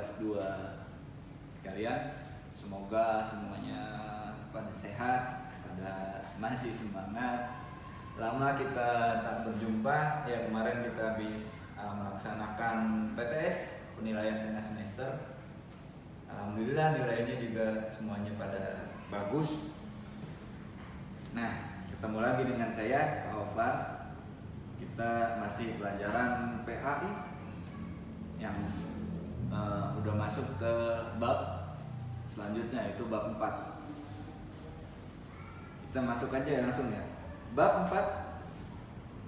kelas 2 sekalian. Semoga semuanya pada sehat, pada masih semangat. Lama kita tak berjumpa, ya kemarin kita habis melaksanakan PTS, penilaian tengah semester. Alhamdulillah nilainya juga semuanya pada bagus. Nah, ketemu lagi dengan saya, Pak Ofar. Kita masih pelajaran PAI yang udah masuk ke bab selanjutnya, yaitu bab 4. Kita masuk aja langsung ya. Bab 4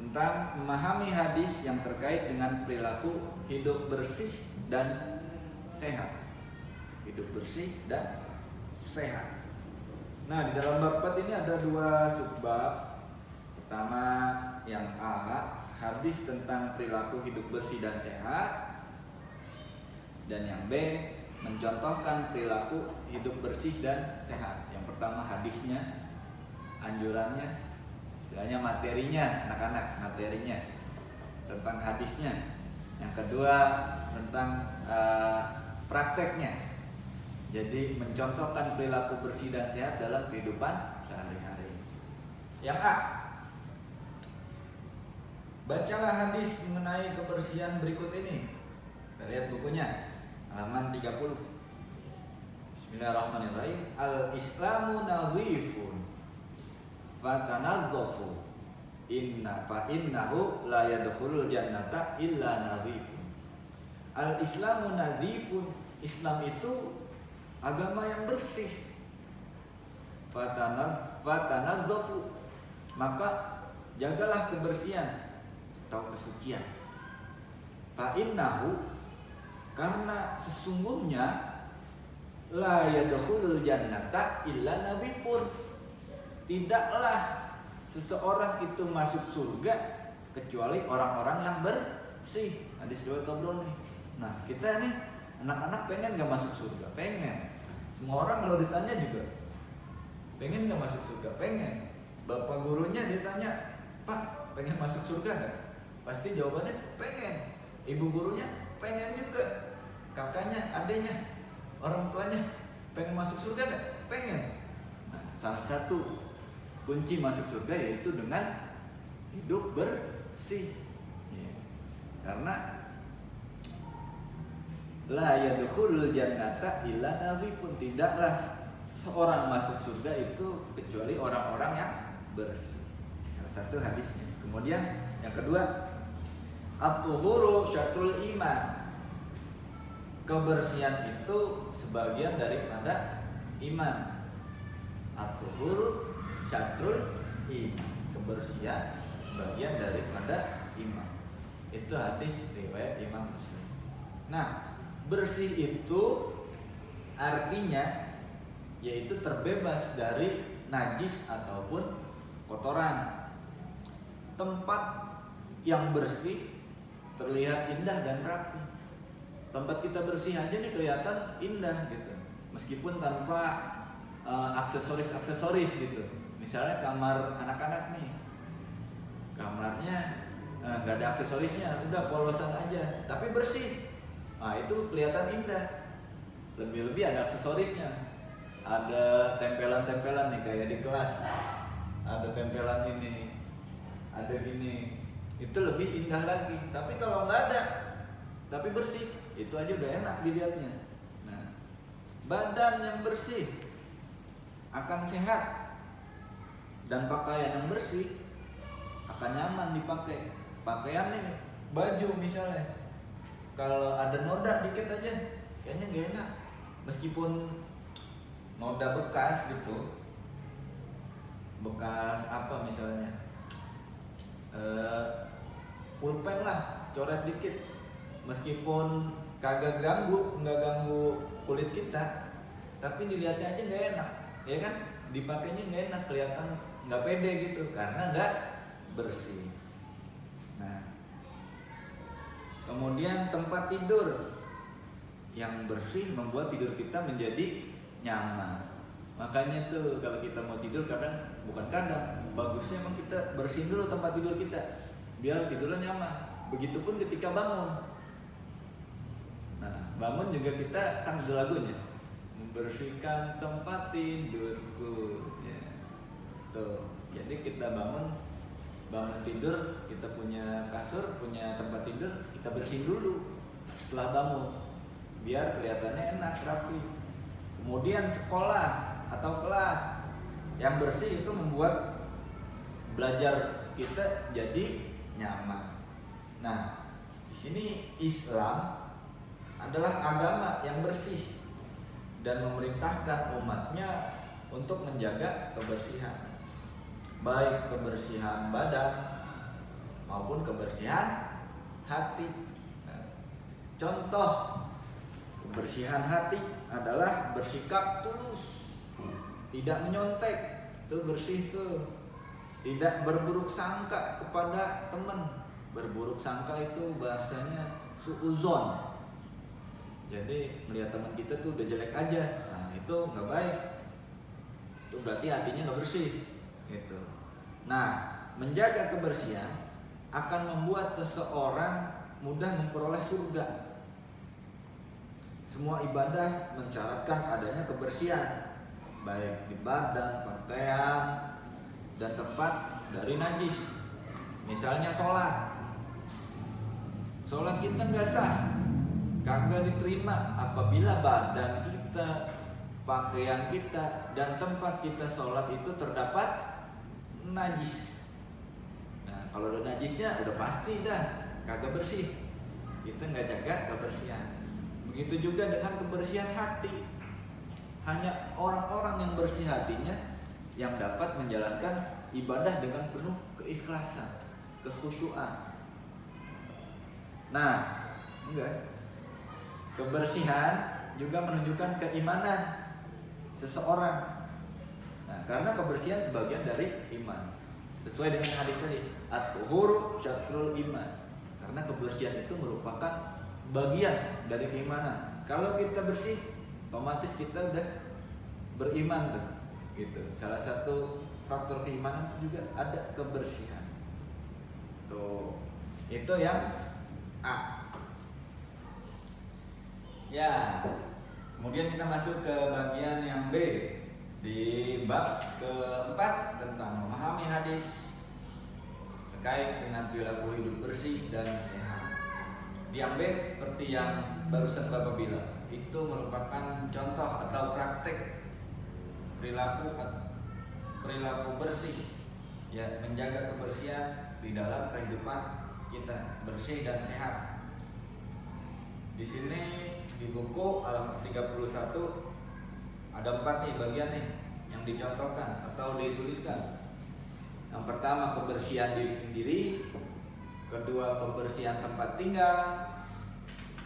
tentang memahami hadis yang terkait dengan perilaku hidup bersih dan sehat. Hidup bersih dan sehat. Nah, di dalam bab 4 ini ada 2 subbab. Pertama yang A, hadis tentang perilaku hidup bersih dan sehat. Dan yang B, mencontohkan perilaku hidup bersih dan sehat. Yang pertama hadisnya, anjurannya, istilahnya materinya, anak-anak materinya tentang hadisnya. Yang kedua tentang prakteknya. Jadi mencontohkan perilaku bersih dan sehat dalam kehidupan sehari-hari. Yang A, bacalah hadis mengenai kebersihan berikut ini. Kita lihat bukunya, halaman 30. Bismillahirrahmanirrahim. Al-Islamu nadhifun fatanazzafu innahu la yadkhulul jannata illa nadhifun. Al-Islamu nadhifun, Islam itu agama yang bersih. Fatanazzafu, maka jagalah kebersihan atau kesucian. Fa innahu, karena sesungguhnya la yadkhulul jannata illa nadhifun, tidaklah seseorang itu masuk surga kecuali orang-orang yang bersih. Hadis riwayat Tabrani. Nah, kita nih anak-anak pengen gak masuk surga? Pengen. Semua orang kalau ditanya juga pengen gak masuk surga? Pengen. Bapak gurunya ditanya, Pak, pengen masuk surga gak? Pasti jawabannya pengen. Ibu gurunya pengen juga. Kakaknya, adenya, orang tuanya pengen masuk surga gak? Pengen. Nah, salah satu kunci masuk surga yaitu dengan hidup bersih. Ya. Karena la yadkhulul jannata illa nadhifun, tidaklah seorang masuk surga itu kecuali orang-orang yang bersih. Salah satu hadisnya. Kemudian yang kedua, at-tuhuru syatrul iman. Kebersihan itu sebagian daripada iman. At-tuhuru syatrul iman. Kebersihan sebagian daripada iman. Itu hadis riwayat Imam Muslim. Nah, bersih itu artinya yaitu terbebas dari najis ataupun kotoran. Tempat yang bersih terlihat indah dan rapi. Tempat kita bersih aja nih kelihatan indah gitu, meskipun tanpa aksesoris gitu. Misalnya kamar anak-anak nih, kamarnya nggak ada aksesorisnya, udah polosan aja, tapi bersih. Nah, itu kelihatan indah. Lebih-lebih ada aksesorisnya, ada tempelan-tempelan nih kayak di kelas, ada tempelan ini, ada gini, itu lebih indah lagi. Tapi kalau nggak ada, tapi bersih, itu aja udah enak dilihatnya. Nah, badan yang bersih akan sehat, dan pakaian yang bersih akan nyaman dipakai. Pakaian nih, baju misalnya, kalau ada noda dikit aja kayaknya gak enak, meskipun noda bekas gitu, bekas apa misalnya, pulpen lah, coret dikit, meskipun nggak ganggu kulit kita, tapi dilihatnya aja nggak enak, ya kan? Dipakainya nggak enak, kelihatan nggak pede gitu, karena nggak bersih. Nah, kemudian tempat tidur yang bersih membuat tidur kita menjadi nyaman. Makanya tuh kalau kita mau tidur bagusnya emang kita bersihin dulu tempat tidur kita biar tidurnya nyaman. Begitupun ketika bangun. Nah, bangun juga kita kan ada lagunya, membersihkan tempat tidurku. Ya. Tuh, jadi kita bangun tidur, kita punya kasur, punya tempat tidur, kita bersihin dulu setelah bangun, biar kelihatannya enak, rapi. Kemudian sekolah atau kelas yang bersih itu membuat belajar kita jadi nyaman. Nah, di sini Islam adalah agama yang bersih dan memerintahkan umatnya untuk menjaga kebersihan, baik kebersihan badan maupun kebersihan hati. Nah, contoh kebersihan hati adalah bersikap tulus, tidak menyontek, itu bersih tuh. Tidak berburuk sangka kepada teman. Berburuk sangka itu bahasanya suuzon. Jadi melihat teman kita tuh udah jelek aja, nah itu nggak baik. Itu berarti hatinya nggak bersih. Gitu. Nah, menjaga kebersihan akan membuat seseorang mudah memperoleh surga. Semua ibadah mensyaratkan adanya kebersihan, baik di badan, pakaian, dan tempat dari najis. Misalnya sholat kita nggak sah, kagak diterima apabila badan kita, pakaian kita, dan tempat kita sholat itu terdapat najis. Nah, kalau udah najisnya udah pasti dah kagak bersih. Kita nggak jaga kebersihan. Begitu juga dengan kebersihan hati. Hanya orang-orang yang bersih hatinya yang dapat menjalankan ibadah dengan penuh keikhlasan, kekhusyuan. Nah, enggak. Kebersihan juga menunjukkan keimanan seseorang. Nah, karena kebersihan sebagian dari iman. Sesuai dengan hadis tadi, at-tuhuru syatrul iman. Karena kebersihan itu merupakan bagian dari keimanan. Kalau kita bersih, otomatis kita udah beriman tuh. Gitu. Salah satu faktor keimanan itu juga ada kebersihan. Tuh. Itu yang A. Ya. Kemudian kita masuk ke bagian yang B. Di bab keempat tentang memahami hadis terkait dengan perilaku hidup bersih dan sehat. Diambil seperti yang barusan Bapak bilang, itu merupakan contoh atau praktek perilaku bersih, ya, menjaga kebersihan di dalam kehidupan kita, bersih dan sehat. Di sini di buku halaman 31 ada 4 nih bagian nih yang dicontohkan atau dituliskan. Yang pertama kebersihan diri sendiri, kedua kebersihan tempat tinggal,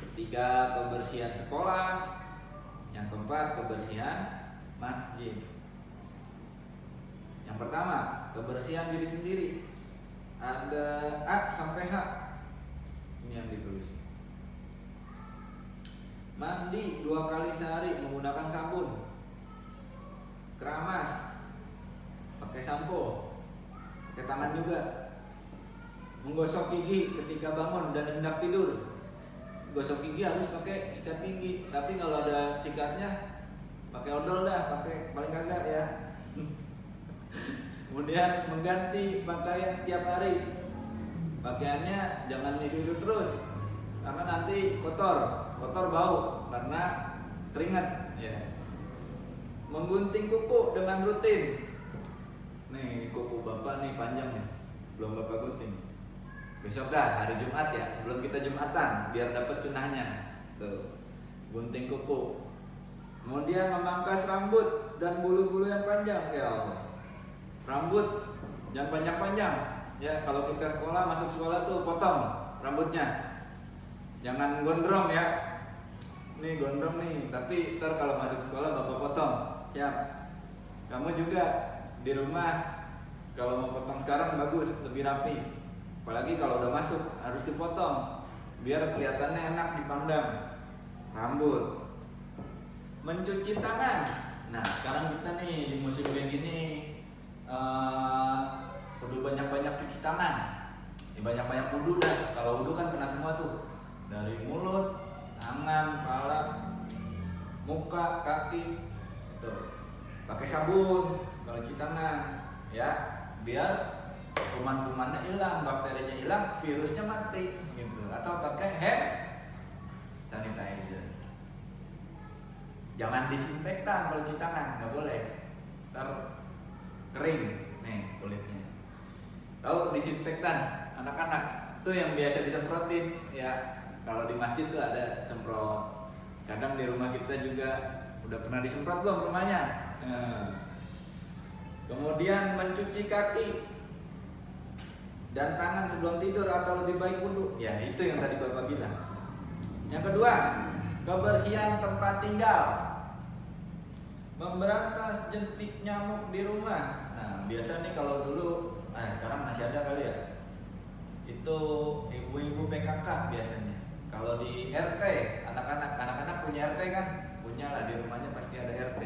ketiga kebersihan sekolah, yang keempat kebersihan masjid. Yang pertama kebersihan diri sendiri, ada A sampai H. Ini yang ditulis. Mandi 2 kali sehari menggunakan sabun. Keramas pakai sampo, pakai tangan juga. Menggosok gigi ketika bangun dan hendak tidur. Gosok gigi harus pakai sikat gigi, tapi kalau ada sikatnya pakai odol dah, pakai paling kagak ya. Kemudian mengganti pakaian setiap hari. Pakaiannya jangan itu terus, karena nanti kotor bau karena keringat ya. Menggunting kuku dengan rutin. Nih kuku bapak nih panjang nih, belum bapak gunting. Besok dah hari Jumat ya, sebelum kita Jumatan biar dapat sunnahnya. Tuh, gunting kuku. Kemudian memangkas rambut dan bulu-bulu yang panjang ya Allah. Rambut jangan panjang-panjang. Ya, kalau kita masuk sekolah tuh potong rambutnya. Jangan gondrong ya. Nih gondrong nih, tapi ntar kalau masuk sekolah bapak potong. Siap. Kamu juga di rumah kalau mau potong sekarang bagus, lebih rapi. Apalagi kalau udah masuk harus dipotong biar kelihatannya enak dipandang. Rambut. Mencuci tangan. Nah, sekarang kita nih di musim kayak gini kudu banyak-banyak cuci tangan. Banyak-banyak wudu dah. Kalau wudu kan kena semua tuh. Dari mulut, tangan, Tuh, pakai sabun kalau cuci tangan, ya, biar kuman-kumannya hilang, bakterinya hilang, virusnya mati, gitu. Atau pakai hand sanitizer. Jangan disinfektan kalau cuci tangan, nggak boleh. Ntar kering nih kulitnya. Tahu disinfektan anak-anak tuh yang biasa disemprotin, ya. Kalau di masjid tuh ada semprot. Kadang di rumah kita juga udah pernah disemprot belum rumahnya. Kemudian mencuci kaki dan tangan sebelum tidur atau lebih baik wudu. Ya, itu yang tadi Bapak bilang. Yang kedua, kebersihan tempat tinggal. Memberantas jentik nyamuk di rumah. Nah, biasa nih kalau dulu, sekarang masih ada kali ya. Itu ibu-ibu PKK biasanya. Kalau di RT, anak-anak punya RT kan? Punya lah, di rumahnya pasti ada RT.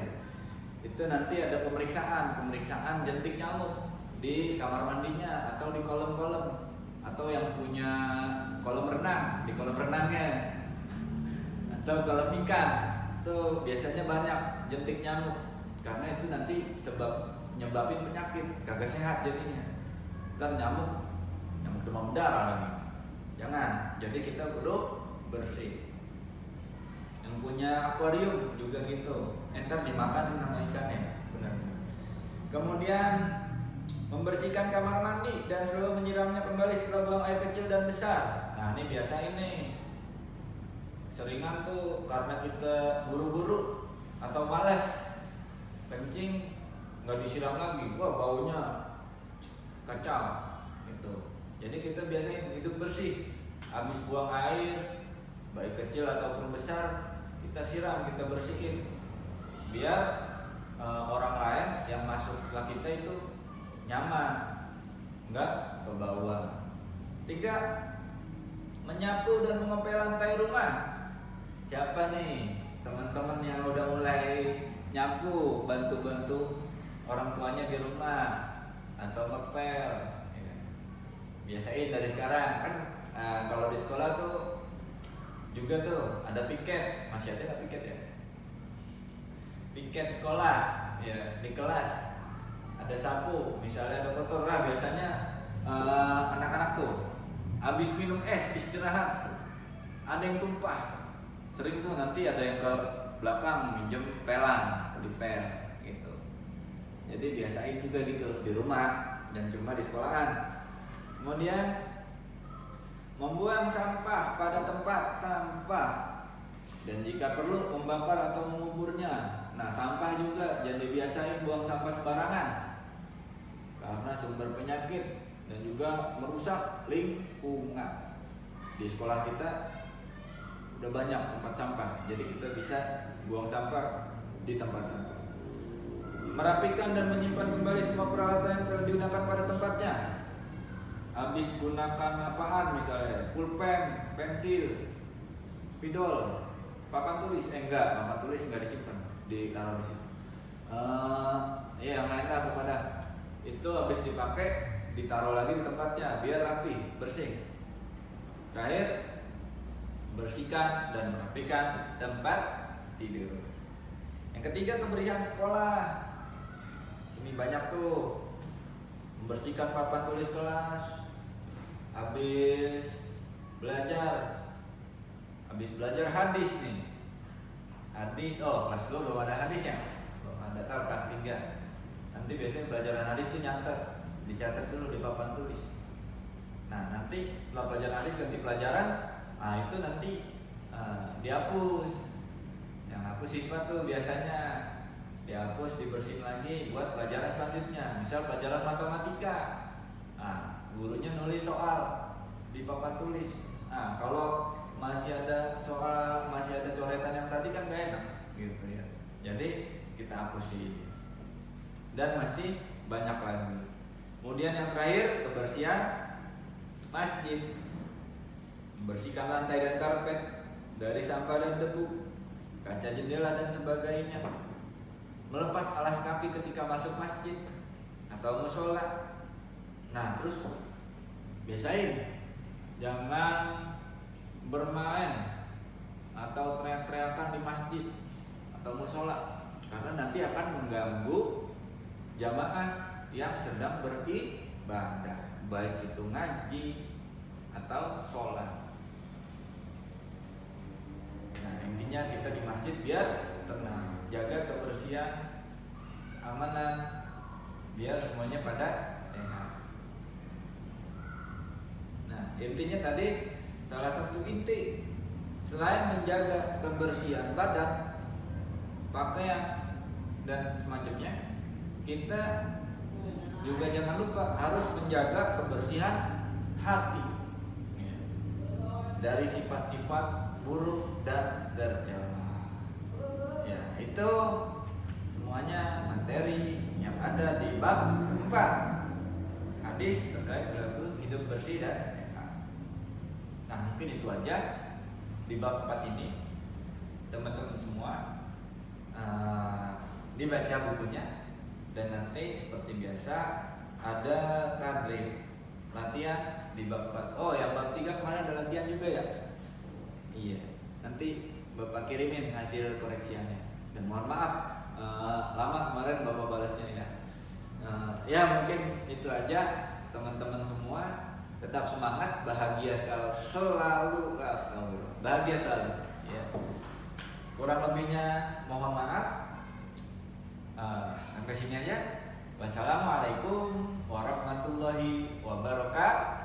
Itu nanti ada pemeriksaan jentik nyamuk di kamar mandinya atau di kolam-kolam, atau yang punya kolam renang di kolam renangnya atau kolam ikan, itu biasanya banyak jentik nyamuk karena itu nanti nyebabin penyakit, kagak sehat jadinya. Dan nyamuk demam berdarah lagi. Jangan, jadi kita kudu bersih. Yang punya akuarium juga gitu, entar dimakan nama ikannya, benar. Kemudian membersihkan kamar mandi dan selalu menyiramnya kembali setelah buang air kecil dan besar. Nah, ini biasa ini. Seringan tuh karena kita buru-buru atau malas kencing nggak disiram lagi, wah baunya kacau gitu. Jadi kita biasanya hidup bersih. Habis buang air baik kecil ataupun besar, kita siram, kita bersihin biar orang lain yang masuk setelah kita itu nyaman, nggak kebauan. 3, menyapu dan mengepel lantai rumah. Siapa nih teman-teman yang udah mulai nyapu, bantu-bantu orang tuanya di rumah atau ngepel? Biasain dari sekarang kan. Kalau di sekolah tuh juga tuh ada piket, masih ada nggak piket ya? Piket sekolah, ya, di kelas ada sapu, misalnya ada kotor. Nah, biasanya anak-anak tuh habis minum es istirahat ada yang tumpah, sering tuh nanti ada yang ke belakang minjem pelan, dipel gitu. Jadi biasain juga gitu di rumah dan cuma di sekolahan. Kemudian membuang sampah pada tempat sampah dan jika perlu membakar atau menguburnya. Nah, sampah juga jadi biasain buang sampah sembarangan karena sumber penyakit dan juga merusak lingkungan. Di sekolah kita udah banyak tempat sampah, jadi kita bisa buang sampah di tempat sampah. Merapikan dan menyimpan kembali semua peralatan yang telah digunakan pada tempatnya. Habis gunakan apaan, misalnya pulpen, pensil, spidol, papan tulis, papan tulis enggak disimpan, ditaruh di situ. Yang lain lah kepada itu habis dipakai ditaruh lagi di tempatnya biar rapi, bersih. Terakhir, bersihkan dan merapikan tempat tidur. Yang ketiga, kebersihan sekolah. Sini banyak tuh, membersihkan papan tulis kelas. Habis belajar hadis nih. Hadis, kelas 2 belum ada hadis ya? Belum ada, kelas 3. Nanti biasanya pelajaran hadis tuh dicatat dulu di papan tulis. Nah, nanti setelah pelajaran hadis ganti pelajaran, itu nanti dihapus. Yang hapus siswa tuh biasanya dihapus, dibersihin lagi buat pelajaran selanjutnya. Misal pelajaran matematika, gurunya nulis soal di papan tulis. Nah, kalau masih ada soal, masih ada coretan yang tadi kan gak enak gitu ya. Jadi kita hapusin. Dan masih banyak lagi. Kemudian yang terakhir, kebersihan masjid. Membersihkan lantai dan karpet dari sampah dan debu, kaca jendela dan sebagainya. Melepas alas kaki ketika masuk masjid atau musola. Nah, terus biasain jangan bermain atau teriak-teriakan di masjid atau musola. karena nanti akan mengganggu jamaah yang sedang beribadah, baik itu ngaji atau sholat. Nah, intinya kita di masjid biar tenang, jaga kebersihan, amanan, biar semuanya pada sehat. Nah, intinya tadi salah satu inti selain menjaga kebersihan badan, pakaian dan semacamnya, kita juga jangan lupa harus menjaga kebersihan hati dari sifat-sifat buruk dan tercela. Ya, itu semuanya materi yang ada di bab 4 hadis terkait perilaku hidup bersih dan sehat. Nah, mungkin itu aja di bab 4 ini. Teman-teman semua dibaca bukunya, dan nanti seperti biasa ada tadrib latihan di bab 4. Oh, yang bab 3 kemarin ada latihan juga ya? Iya, nanti Bapak kirimin hasil koreksiannya. Dan mohon maaf lama kemarin Bapak balasnya ya. Ya mungkin itu aja teman-teman semua. Tetap semangat, bahagia selalu, bahagia selalu. Ya. Kurang lebihnya mohon maaf. Sampai sini aja. Wassalamualaikum warahmatullahi wabarakatuh.